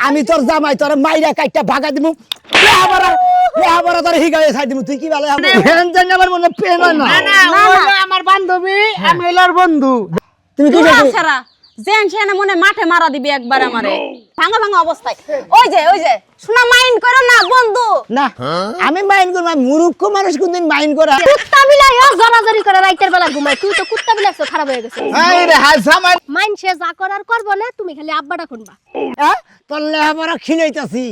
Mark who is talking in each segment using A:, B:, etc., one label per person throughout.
A: আমি তোর জামাই তোর মাইরা কাইটা ভাগা দিমু লেহাপড়া তোর হিগায়ে ছাই দিমু তুই কি বলে ফ্যান জানি আমার মনে পেন হয় না
B: না না আমার বান্ধবী আমি এলার বন্ধু
A: তুমি কি
C: ছাড়া জেন সেনা মনে মাঠে মারা দিবি একবার আমারে ভাঙা ভাঙা অবস্থায় ওই যে শোনা মাইন্ড করো না বন্ধু
A: না আমি মাইন্ড করব মূর্খ মানুষ কোনদিন মাইন্ড করে
D: কুত্তা বিলাই জরাজরি করে রাইতের বেলা ঘুমায় তুই তো কুত্তা বিলাইছ খারাপ হয়ে গেছে
A: এই রে হাই জামাই
D: মাইন সে যা করার করব না তুমি খালি আব্বাটা শুনবা
A: হ্যাঁ তোর লেহাপড়া খিলাইতাছি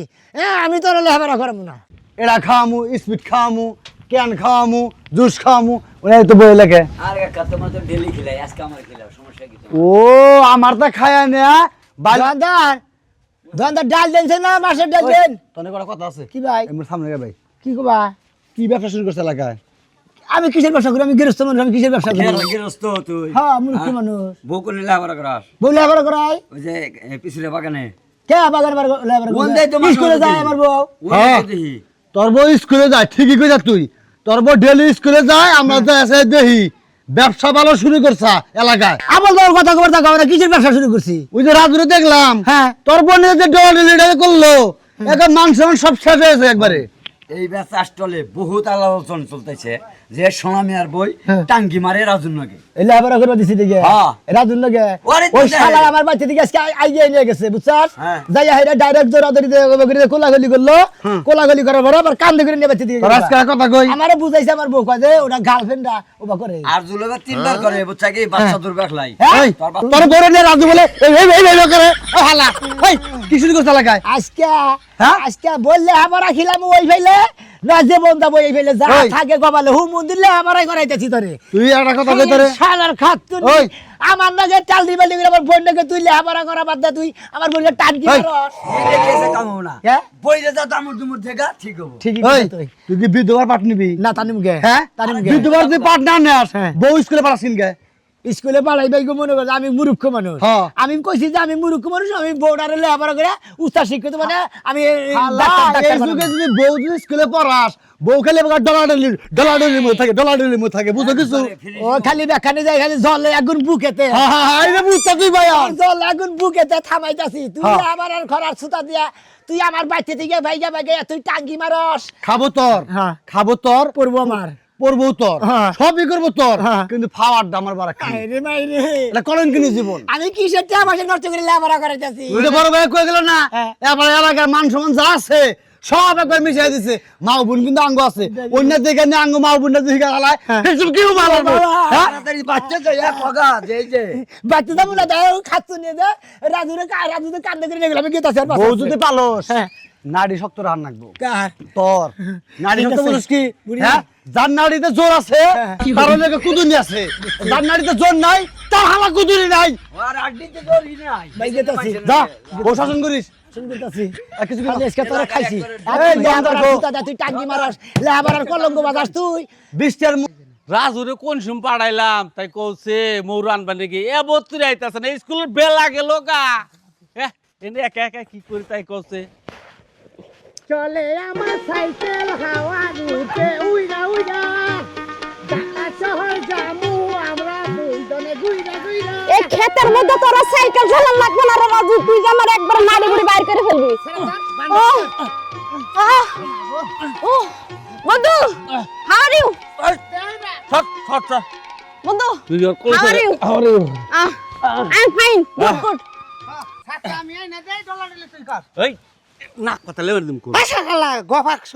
A: আমি তোর লেহাপড়া করব না
B: এরা খামু স্পিড খামু ক্যান খামু জুস খামু ওই তো বই লাগে
E: আর কাকা তোমার তো ডেলি খিলাই আজকে আমার খিলাও সমস্যা কি
B: ও আমার তো খায়া না
A: দোকানদার ডাল দেনছে না মাছের ডাল দেন
B: তোর একটা কথা আছে
A: কি ভাই
B: এমন সামনে গে ভাই
A: কি কবা
B: কি ব্যবসা শুরু করছ এলাকায়
A: আমি কিসের ব্যবসা করি আমি গৃহস্থ মানুষ আমি কিসের ব্যবসা করি
E: গেরস্ত তুই
A: হ্যাঁ মূর্খ মানুষ
E: বউ কোন লেখাপড়া করাস
A: বউ লেহাপড়া করাই
E: ওই যে পিছলে বাগানে
A: কে বাগান লেহাপড়া
E: কোন দেয় তোমার
A: স্কুলে যায় আমার বউ
B: হ্যাঁ।
E: দেখি
B: তোর বউ স্কুলে যায় ঠিকই কইছা তুই তোর বউ ডেলি স্কুলে যায় আমরা তো এসে দেখি ব্যবসা ভালো শুরু করছা এলাকায়
A: আমার বউর কথা খবর থাকা আমরা কিসের ব্যবসা শুরু করছি
B: ওই যে রাজুরে দেখলাম
A: হ্যাঁ।
B: তোর বোনে যে ডলার করলো এখন মানুষ সব শেষ হয়েছে একবারে
E: এই ব্যবসা আসলে বহুত আলোচনা চলতেছে যে সোনামিয়ার বই টাঙ্গি মারে রাজুর নাকি
A: এই লেহাপড়া করে দিছি দিকে
E: হ্যাঁ।
A: রাজুর লগে
E: ওরে তো
A: ওই
E: দেখ।
A: শালা আমার বাচ্চা দিকে আজকে আইয়ে নিয়ে গেছে বুঝছাস
E: হ্যাঁ।
A: যাই হাইরা ডাইরেক্ট জোরাদরি দিয়ে কোলাগলি করলো কোলাগলি করার পর আবার কান্দে করে নিয়ে বাচ্চা দিকে
B: তোর আজকে কথা কই
A: আমারে বুঝাইছে আমার বউ কয় যে ওটা গার্লফ্রেন্ডটা ওবা করে
E: আর জুলেবা তিনবার করে বুঝছা কি বাচ্চা দূর বেখলাই
B: এই,
E: তোর বাচ্চা-
B: তোর বড় নিয়ে রাজু বলে এই করে ও হালা এই কি শুরু করছ এলাকায়
A: আজকে
B: হ্যাঁ?
A: আজকে বললে আমরা খিলাম ওই ফেলে না যে বন্ধা বই ফেলে যা
B: ওই।
A: থাকে গবালে হু মন্দিরে আমরাই করাইতেছি তোরে
B: তুই একটা কথা কই তোরে
A: শালার খাতুন
B: ওই।
A: আমার নাগে টাল দিবে লিগে আমার বোন নাগে তুই লেহাপড়া করা বাদ দে তুই আমার বোনকে টান কি
B: ওই।
A: করস
E: বই দেখেছে কামো না
A: হ্যাঁ?
E: বই রে যা দামুর দুমুর থেকে ঠিক হবো
A: ঠিকই
B: ওই
A: কইছিস তুই
B: তুই কি বিধবার পাট নিবি
A: না তানি মুগে
B: হ্যাঁ
A: তানি মুগে
B: বিধবার তুই পাট না নেস
A: হ্যাঁ।
B: বউ স্কুলে পাঠাসিন গে
A: স্কুলে পাড়াই ভাই মনে করছে আমি মূর্খ মানুষ
B: হ্যাঁ।
A: আমি কইছি যে আমি মূর্খ মানুষ আমি বোর্ডারে লেহাপড়া করে উস্তাদ শিক্ষিত মানে আমি
B: হালা,
A: ডাক্তার
B: এই যুগে যদি বউ যদি স্কুলে পড়াস বউ খালি ডলার মধ্যে থাকে বুঝো কিছু
A: ও খালি ব্যাখ্যানে যায় খালি জলে আগুন বুকেতে
B: এই রে বুঝতা তুই ভাইয়া
A: জল আগুন বুকেতে থামাইতাছি তুই
B: হ্যাঁ।
A: আমার আর খরার সুতা দিয়া তুই আমার বাচ্চা থেকে ভাইগা ভাইগা তুই টাঙ্গি মারস
B: খাবো তোর
A: হ্যাঁ।
B: খাবো তোর
A: পড়বো আমার
B: পড়বো তোর
A: হ্যাঁ।
B: সবই করবো তোর
A: হ্যাঁ।
B: কিন্তু ফাওয়ার দাম আমার বাড়া খাই
A: আরে মাইরে
B: এটা করেন কিনি জীবন
A: আমি কিসের টাকা পয়সা নষ্ট করে লেখাপড়া করাইতাছি
B: ওই যে বড় ভাই কয়ে গেল না
A: হ্যাঁ।
B: এবার এলাকার মান সম্মান যা আছে সব একবার মিশিয়ে দিছে মা বোন কিন্তু আঙ্গ আছে অন্য দিকে নিয়ে আঙ্গ মা বোন দিকে হালায় এসব কেউ ভালো হ্যাঁ
E: তাড়াতাড়ি বাচ্চা যাইয়া কগা যে যে
A: বাচ্চা দাম না দাও খাচ্ছু নিয়ে দে রাজুরে কান্দে করে নিয়ে গেলাম আমি গেতাছি আর
B: বউ যদি পালোস
A: হ্যাঁ।
B: নারী শক্ত রান রাখবো
A: কার
B: তোর নারী
A: ঠিক
B: শক্ত
A: আছে।
B: বলিস কি
A: বুড়ি।
B: হ্যাঁ যার নারীতে জোর আছে তার অনেকে কুদুনি আছে যার নারীতে জোর নাই তার হালা কুদুনি নাই
E: আর আড্ডিতে দড়ি নাই
A: ভাই গেতাছি
B: যা বউ শাসন করিস
A: শুন গেতাছি
B: আর কিছু
A: আমি আজকে তোরা খাইছি
B: এই দোকানদার গো।
A: তুই টাঙ্গি মারাস লেহাপড়ার কলঙ্ক বাজাস তুই
B: বৃষ্টির
F: রাজুরে কোন সুম পাড়াইলাম তাই কইছে মৌর আনবা নাকি এ বত্তরে আইতাছে না স্কুলের বেলা গেল গা এনে একা একা কি করি তাই কইছে
A: চলে আমার সাইকেল হাওয়া দিতে উইরা উইরা ঢাকা শহর জামু আমরা দুইজনে গুইরা গুইরা
C: এই ক্ষেতের মধ্যে তোরা সাইকেল চালান লাগবে না রে রাজু তুই যে আমার একবার নাড়ি বুড়ি বাইর করে ফেলবি ওহ, আহ, ওহ, বন্ধু হাউ আর ইউ
F: ছট ছট ছট
C: বন্ধু
F: তুই ওর
C: how are you I am fine good good
B: আমি আইনা দেই ডলার দিলে তুই কার
F: এই নাক কথা লেবার দিম কোন
B: আশা হালা গফাক্স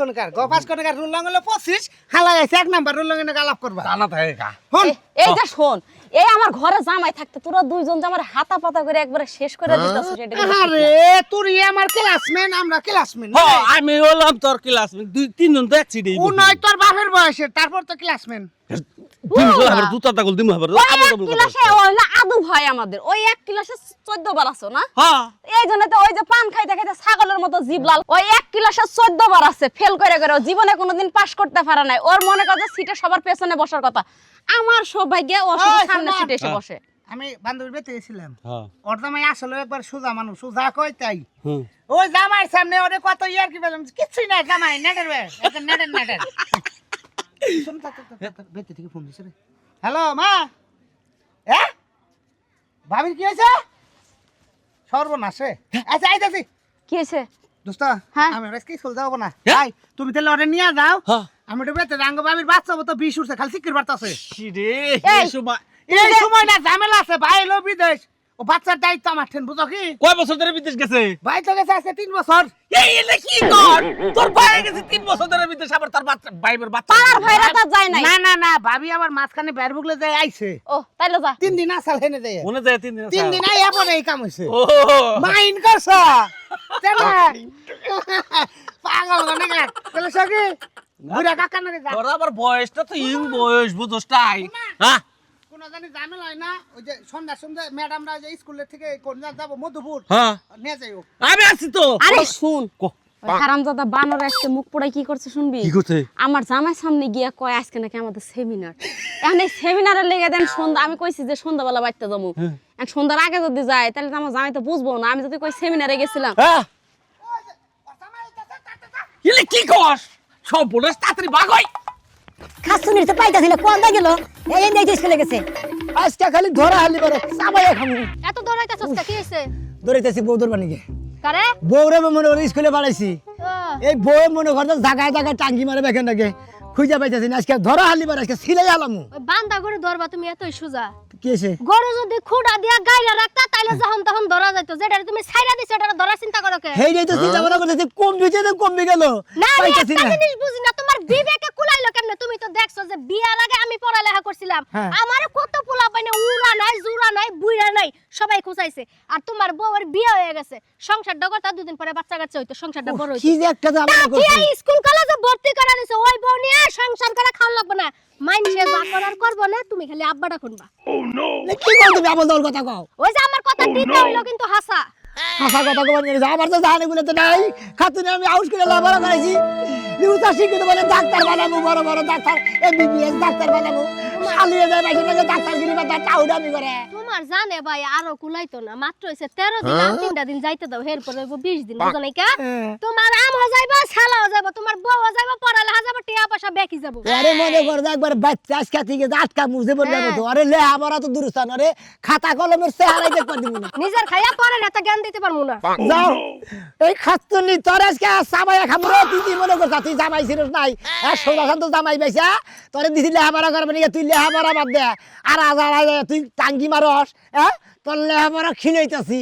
B: কোনকার রুল লং হলো 25 হালা আছে এক নাম্বার রুল লং এনে গালাপ করবা
F: জানা থাকে কা
B: হন
C: এইটা শোন এই আমার ঘরে জামাই থাকতে তোরা দুইজন যে আমার হাতা পাতা করে একবারে শেষ করে দিতাছিস সেটা কিন্তু ঠিক না।
B: আরে তুই আমার ক্লাসমেট আমরা ক্লাসমেট
F: হ আমি হলাম তোর ক্লাস দুই তিনজন তো একসাথে
B: ও নয় তোর বাপের বয়সের তারপর তো ক্লাসমেট
F: দিম তো আবার জুতা তাকল দিম আবার
C: ওই
F: আবার
C: এক
F: আবার
C: ক্লাসে ওই না আদু ভাই আমাদের ওই এক ক্লাসে 14 বার আছো না
F: হ্যাঁ
C: এই জন্য তো ওই যে পান খাইতে খাইতে ছাগলের মতো জিভ লাল ওই এক ক্লাসে 14 বার আছে ফেল করে করে ও জীবনে কোনোদিন পাস করতে পারে নাই ওর মনে করে যে সিটে সবার পেছনে বসার কথা আমার সৌভাগ্য ও শুধু সামনে সিটে এসে বসে
B: আমি বান্ধবীর বেতে গেছিলাম
F: হ্যাঁ
B: ওর জামাই আসলে একবার সোজা মানুষ সোজা কই তাই
F: হুম
B: ওই জামাইয়ের সামনে ওরে কত ইয়ার কি বললাম কিছুই না জামাই নেটের বে একটা নেটের শুন তা বেতে থেকে ফোন দিছে রে হ্যালো মা ভাবির কি হয়েছে সর্বনাশে আচ্ছা আইতাছি
C: কি হয়েছে
B: দোস্ত
C: হ্যাঁ?
B: আমি আজকে স্কুল যাবো না
F: হ্যাঁ?
B: ভাই তুমি তাহলে ওরে নিয়ে যাও
F: হ্যাঁ।
B: আমি তো বেতে রাঙ্গ বাবির বাচ্চা তো 20 উঠছে খালি সিকির বার্তাছে
F: রে
C: এই,
F: এই সময়
B: এই সময় না ঝামেলা আছে ভাই এলো বিদেশ ও বাচ্চার দায়িত্ব আমার ঠেন বুঝো কি
F: কয় বছর ধরে বিদেশ গেছে
B: ভাই তো গেছে আজকে 3 বছর
F: এই এলে কি কর তোর ভাই গেছে 3 বছর ধরে বিদেশ আবার তার বাচ্চা ভাইয়ের বাচ্চা
C: পাড়ার ভাইরা তো যায় নাই
B: না না না ভাবি আবার মাঝখানে বের বুগলে যায় আইছে
C: ও তাইলে যা
B: 3 দিন আসাল হেনে যায়
F: মনে যায় 3 দিন
B: 3 দিন আইয়া পরে এই কাম হইছে
F: ও
B: মাইন করছ চলে পাগল গনে গা চলে সকি বুড়া কাকা না যা
F: তোর আবার বয়সটা তো ইং বয়স বুঝছস তাই হ্যাঁ
B: কোন জানি ঝামেলা হয় না ওই যে সন্ধ্যা ম্যাডামরা যে স্কুলের থেকে কোন যাব মধুপুর
F: হ্যাঁ
B: নিয়ে যাইও
F: আমি আছি তো
C: আরে শুন
F: কো।
C: ওই হারামজাদা বানর আজকে মুখ পোড়াই কি করছে শুনবি
F: কি করছে
C: আমার জামাই সামনে গিয়া কয় আজকে নাকি আমাদের সেমিনার এখন এই সেমিনারে লেগে দেন সন্ধ্যা আমি কইছি যে সন্ধ্যাবেলা বাড়তে যাবো এখন সন্ধ্যার আগে যদি যায় তাহলে তো আমার জামাই তো বুঝবো না আমি যদি কই সেমিনারে গেছিলাম
F: হ্যাঁ ইলে কি কস সব বলস তাড়াতাড়ি ভাগ হই
G: খাসুনির তো পাইতাছি না কোন দা গেল এই নেই স্কুলে গেছে
A: আজকে খালি ধরা হালি পারে চাবাইয়া খামু
D: এত দৌড়াইতাছস কি হইছে
A: দৌড়াইতেছি বৌদর বানিকে
D: কারে
A: বউরে মনে করে স্কুলে বাড়াইছি
D: ও,
A: এই বউ মনে করতে জায়গায় জায়গায় টাঙ্গি মারে বেখান নাকি খুঁজে পাইতেছি না আজকে ধরা হালি পারে আজকে সিলাই আলামু
D: ওই বান্দা করে ধরবা তুমি এতই সুজা
A: কি হয়েছে
D: গরু যদি খুঁড়া দিয়া গাইলা রাখতা তাইলে যখন তখন ধরা যাইতো যেটা তুমি ছাইরা দিছো এটা ধরা চিন্তা করো কে
A: হেই তো চিন্তা ভাবনা করতেছি কমবিছে তো কমবি গেল
D: না আমি
A: পাইতেছি
D: একটা
A: না
D: জিনিস বুঝি না তোমার বিবেকে কুলাইলো কেমনে তুমি তো দেখছো যে বিয়ার আগে আমি পড়ালেখা করছিলাম
A: হ্যাঁ।
D: আমার কত পোলা পাইনে উড়া নাই জুরা নাই বুইরা নাই সবাই খুঁচাইছে আর তোমার বউয়ের বিয়ে হয়ে গেছে সংসারটা করতে দুদিন পরে বাচ্চা কাচ্চা হইতো সংসারটা বড় হইতো
A: কি যে একটা ঝামেলা করছি
D: স্কুল কলেজে ভর্তি করা দিছে ওই বউ নিয়ে সংসার করে খাওয়া লাগবে না মাইনসে যা করার করবো না তুমি খালি আব্বাটা শুনবা
A: কি কর তুমি আবার দল কথা কও
D: ওই যে আমার কথা দিতে হইলো কিন্তু হাসা
A: হাসা কথা কবার নিয়ে আমার তো জানে বলে তো নাই খাতুনে আমি আউট করে লাভারা করাইছি নিউতা শিক্ষিত বলে ডাক্তার বানাবো বড় বড় ডাক্তার এমবিবিএস ডাক্তার বানাবো শালিয়ে যায় বাইরে লাগে ডাক্তারগিরি বা টাউডামি করে
D: তোমার জানে ভাই আরো কুলাইতো না মাত্র হইছে 13 দিন আর 3টা দিন যাইতে দাও এরপর হইব 20 দিন বুঝো নাই কা তোমার আম হয়ে যাইবা ছালা হয়ে যাইবা তোমার বউ হয়ে যাইবা পড়ালেখা যাবে টিয়া পয়সা বেকি যাব
A: আরে মনে কর একবার বাচ্চা আজকে থেকে আটকা মুছে বললে মতো আরে লে আমারা তো দুরস্থান আরে খাতা কলমের চেহারাই দেখবার দিব না
D: নিজের খাইয়া পরে না তা জ্ঞান দিতে পারমু না
A: যাও এই খাতুনি তোর আজকে সাবাইয়া খামরে তুই কি মনে করছ তুই জামাই ছিলিস নাই সোজা শান্ত জামাই পাইছা তোরে দিছি লেহাপড়া করবে নাকি তুই লেহাপড়া বাদ দে আর আজার তুই টাঙ্গি মারস তোর লেহাপড়া খিলাইতাছি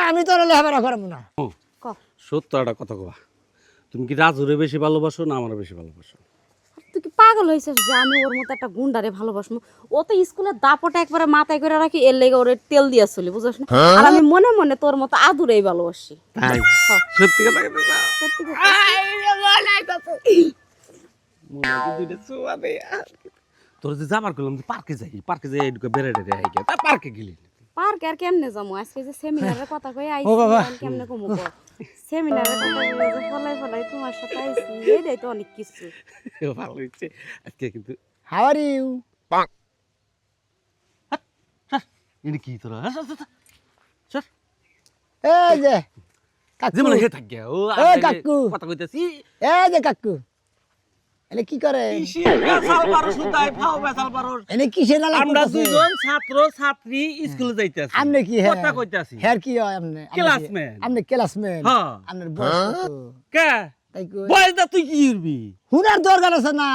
A: আমি তোর লেহাপড়া করবো না
F: সত্য একটা কথা কবা তুমি কি রাজুরে বেশি ভালোবাসো না আমার বেশি ভালোবাসো
C: তুই কি পাগল হয়েছিস যে আমি ওর মতো একটা গুন্ডারে ভালোবাসবো ও তো স্কুলের দাপটা একবারে মাথায় করে রাখি এর লেগে ওরে তেল দিয়া চলি বুঝছ না আর আমি মনে মনে তোর মতো আদুরেই ভালোবাসি
F: তাই সত্যি কথা কইতা
C: সত্যি কথা।
F: তোর যে যাবার করলাম পার্কে যাই এদিকে বেড়ে আইগে তা পার্কে গেলি
C: পার্ক আর কেমনে যাবো আজকে যে সেমিনারের কথা কই আইছি
A: ও বাবা।
C: আর কেমনে কমু কর সেমিনারের কথা কই যে ফলাই ফলাই তোমার সাথে আইছি এইটাই তো অনেক কিছু
F: ভালো হচ্ছে আজকে কিন্তু
A: হাউ আর ইউ
F: এনে কি তোরা স্যার
A: এই যে কাকু
F: যেমন হে থাক গিয়া ও
A: এই কাকু।
F: কথা কইতাছি
A: এই যে কাকু এনে কি করে
F: বেসাল পারো সুদাই ফাও বেসাল পারো
A: এনে কিসের নালা
F: আমরা
A: করতেছে?
F: দুইজন ছাত্র ছাত্রী স্কুলে যাইতাছি
A: আমনে কি হ্যাঁ
F: কথা কইতাছি
A: হ্যাঁ কি হয় আমনে
F: Classmate।
A: আমনে ক্লাসমেট
F: হ্যাঁ।
A: আমনের বয়স কত?
F: কে
A: তাই কই
F: বয়স দা তুই কি করবি
A: হুনার দরকার আছে না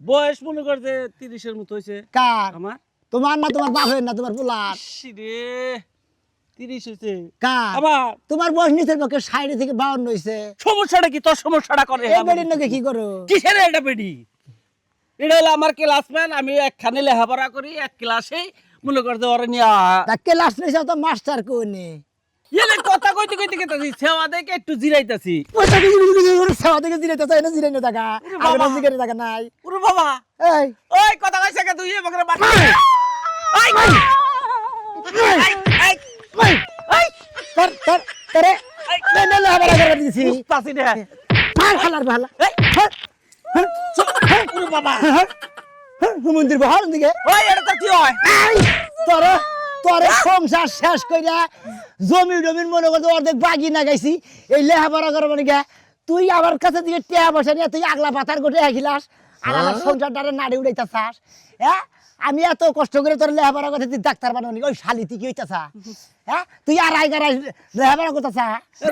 F: বয়স মনে কর যে 30 এর মতো হইছে
A: কার
F: আমার
A: তোমার না তোমার বাপের না তোমার পোলার
F: রে 30 হইছে
A: কার
F: আমার
A: তোমার বয়স নিচের পক্ষে 60 থেকে 52 হইছে
F: সমস্যাটা কি তোর সমস্যাটা করে
A: এই বেডির নাকি কি করো
F: কিসের এটা বেডি এটা হলো আমার ক্লাসমেট আমি একখানে লেখাপড়া করি এক ক্লাসে মনে কর যে ওরে নিয়া
A: তা ক্লাস নিছে তো মাস্টার কোনে
F: এলে কথা কইতে কইতে কইতাছি সেবা দেখে একটু জিরাইতাছি
A: ওটা কি সাওয়া থেকে জিরাইতে চাই না জিরাইনো টাকা
F: বাবা।
A: আগে জিরাইতে টাকা নাই
F: ওরে বাবা
A: এই
F: ওই কথা কইছে কে তুই আমাকে বাদ আই আই আই আই
A: তোর তোর তোরে নে লে হাবরা করে দিছি
F: পাসি দে
A: মার খালার ভালা
F: এই ওরে বাবা
A: মন্দির বহার দিকে
F: ওই এটা তো কি হয়
A: তোরে তোরে সংসার শেষ কইরা জমি জমির মনে করতে অর্ধেক বাগি না গাইছি এই লেহাপড়া করবো নাকি তুই আমার কাছে দিকে টেয়া বসে নিয়ে তুই আগলা পাতার গোটে হাকিলাস আর আমার সংসারটারে নাড়ি উড়াইতা চাস হ্যাঁ আমি এত কষ্ট করে তোর লেহাপড়া করতে তুই ডাক্তার বানাবি ওই শালি তুই কি হইতাছা হ্যাঁ তুই আর আই গারাই লেহাপড়া করতেছা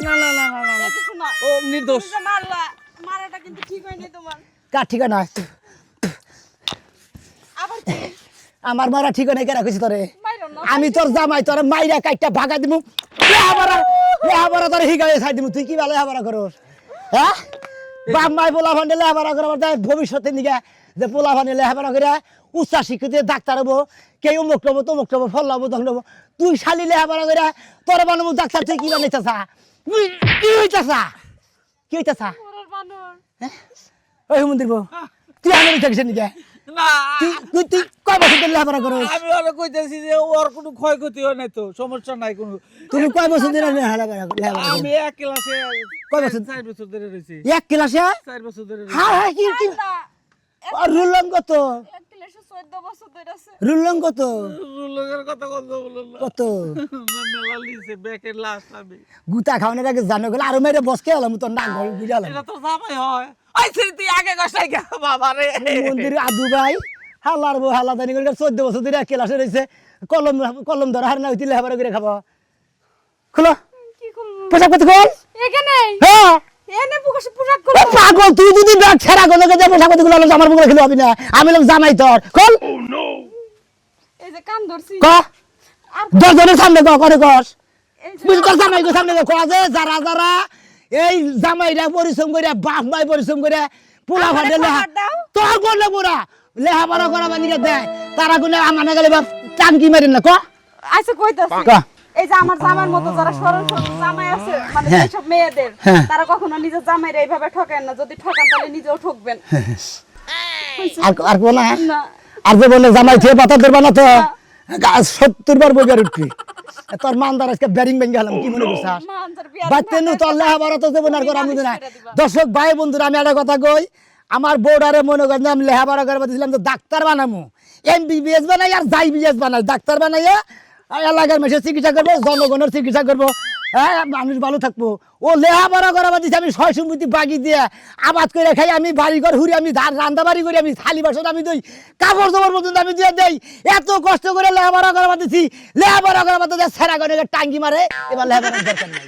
F: না না না না না
C: মা
F: ও নির্দোষ।
C: তুমি যে মারলা মারাটা কিন্তু ঠিক হয়নি তোমার।
A: কার ঠিকানা
C: আবার কি
A: আমার মারা ঠিকানা কে রাখিস তোরে
C: মাইরো না।
A: আমি তোর জামাই তোর মাইরা কাইটা ভাগা দিমু লেহাবারা তোর হিগায়ে ছাই দিমু তুই কি ভালো লেহাবারা করস হ্যাঁ বাপ মাই পোলা ভান্ডে লেহাবারা করবার তাই ভবিষ্যতে নিগে যে পোলা ভান্ডে লেহাবারা করে উচ্চ শিক্ষিত ডাক্তার হবো কেউ অমুক নেবো তমুক নেবো ফল নেবো তখন নেবো তুই শালি লেহাবারা করে তোর বানাবো ডাক্তার তুই কি বানাইতেছা কি হইতেছা কি হইতেছা
C: ওর বানর
A: ওই মন্দির বউ তুই আমার থাকিস নিগে
F: না
A: তুই কয় বছর ধরে লেহাবারা করস
F: আমি ওরে কইতেছি যে ওর কোনো ক্ষয়ক্ষতি হয় নাই তো, সমস্যা নাই কোনো।
A: তুমি কয় বছর ধরে লেহাবারা করস
F: আমি এক ক্লাসে
A: কয় বছর?
F: 4 বছর ধরে রইছি।
A: এক ক্লাসে
F: 4 বছর ধরে রইছি।
A: হ্যাঁ হ্যাঁ কি কি রুলং কত
C: এক ক্লাসে 14 বছর ধরে আছে।
A: রুলং কত
F: রুলগের কথা বললো না।
A: কত
F: মেলা লিছে ব্যাকের লাস্ট আমি।
A: গুতা খাওয়ানোর আগে জানো গেলে আরো মেরে বসকে হলাম তোর নাক ঘরে বুঝালাম
F: এটা তো জামাই হয়। আই ছেড়ে তুই আগে গসাই গা বাবা রে।
A: মন্দির আদু ভাই হালার বউ হালা দানি করে 14 বছর ধরে এক ক্লাসে রয়েছে কলম কলম ধরা হার না হইতে লেহাবারা করে খাবো খুলো
C: কি করব
A: পোশাক পত্র খোল
C: এখানে
A: হ্যাঁ
C: এনে পোশাক
A: ও পাগল তুই যদি ব্যাগ ছেড়া গলে যে পোশাক পত্র গুলো আমার বুকে খেলে হবে না আমি লোক জামাই তোর খোল
C: এই যে কান ধরছি
A: ক দশজনের সামনে ক করে কস
C: এই যে
A: বুঝি তোর জামাই সামনে ক যে যারা যারা এই জামাইরা পরিশ্রম করে বাপ মাই পরিশ্রম করে পোলা ফাটে লেহা
C: খবর দাও।
A: তোর করলে পুরা লেহাপড়া করা বানিয়ে দেয় তারা কোনো আমার না গেলে বাপ টানকি মারেন না ক
C: আচ্ছা কইতাছি
A: ক
C: এই যে আমার জামার মতো যারা সরল সরল জামাই আছে মানে
A: হ্যাঁ।
C: যেসব মেয়েদের
A: হ্যাঁ।
C: তারা কখনো নিজের জামাইরা এইভাবে ঠকেন না, যদি ঠকান তাহলে নিজেও ঠকবেন
A: আর কোন না
C: না
A: আর যে বলে জামাই থেকে পাতা ধরবা না তো 70 বার বইবার উঠবি তোর মানদার আজকে ব্যারিং ভেঙে গেলাম কি মনে করছিস
C: মানজার বিয়ার
A: বাচ্চা নু তোর লেহাপড়া তো দেবো না আর করা বুঝি না দর্শক ভাই বন্ধুরা আমি একটা কথা কই আমার বউডারে মনে করেন আমি লেহাপড়া করবা দিয়েছিলাম তো ডাক্তার বানামো MBBS বানাই আর JBS বানাই ডাক্তার বানাইয়া এলাকার মেশে চিকিৎসা করবো জনগণের চিকিৎসা করবো হ্যাঁ মানুষ ভালো থাকবো ও লেহাপড়া করাবা দিয়েছি আমি সয় সম্পত্তি বাগি দিয়ে আবাদ করে খাই আমি বাড়ি ঘর হুড়ি আমি রান্না বাড়ি করি আমি থালি বাসন আমি দই কাপড় চোপড় পর্যন্ত আমি দিয়ে দেই এত কষ্ট করে লেহাপড়া করাবা দিছি লেহাপড়া করাবা তো সেরা করে টাঙ্গি মারে এবার লেহাপড়ার দরকার নাই